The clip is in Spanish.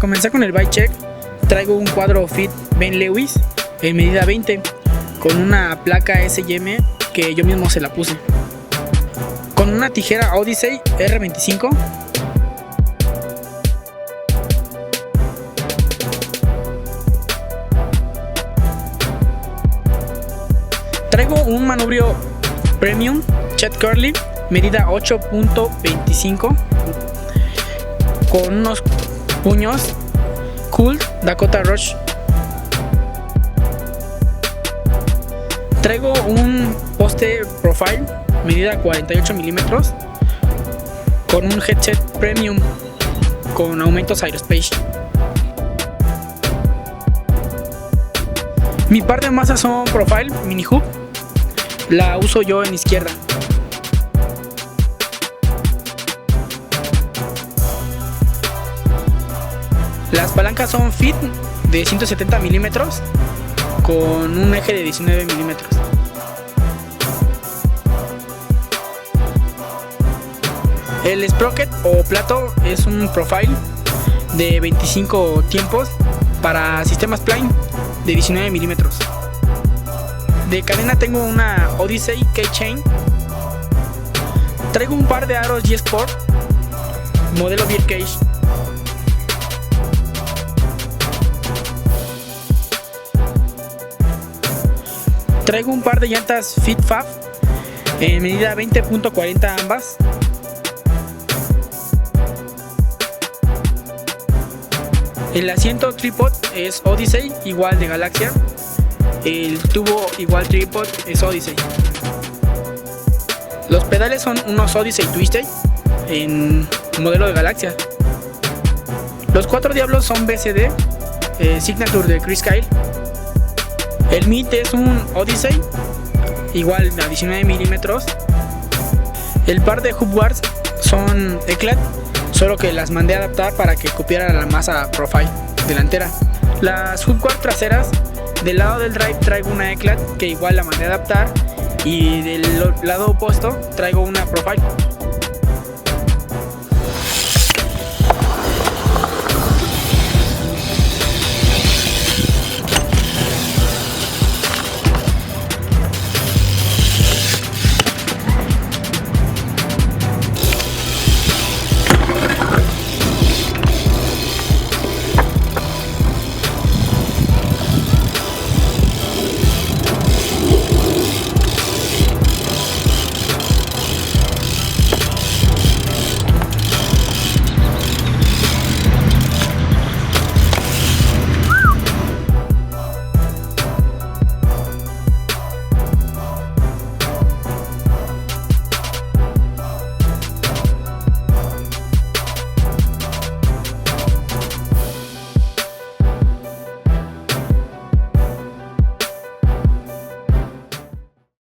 comenzar con el bike check, traigo un cuadro Fit Ben Lewis en medida 20 con una placa S&M que yo mismo se la puse, con una tijera Odyssey R25, traigo un manubrio Premium Chet Curly medida 8.25 con unos puños Cool Dakota Rush. Traigo un poste Profile medida 48 milímetros con un headset Premium con aumentos Aerospace. Mi par de masas son Profile Mini Hoop, la uso yo en izquierda. Las palancas son Fit de 170 milímetros con un eje de 19 milímetros. El sprocket o plato es un Profile de 25 tiempos para sistemas Plane de 19 milímetros. De cadena tengo una Odyssey Keychain. Traigo un par de aros G-Sport modelo Beer Cage. Traigo un par de llantas Fit Fab en medida 20.40 ambas. El asiento tripod es Odyssey, igual de Galaxia. El tubo igual tripod es Odyssey. Los pedales son unos Odyssey Twisted en modelo de Galaxia. Los cuatro diablos son BCD, Signature de Chris Kyle. El MIT es un Odyssey, igual a 19 milímetros. El par de Hub Bars son Eclat, solo que las mandé a adaptar para que copiara la masa Profile delantera. Las Hub Bars traseras, del lado del drive traigo una Eclat que igual la mandé a adaptar, y del lado opuesto traigo una Profile.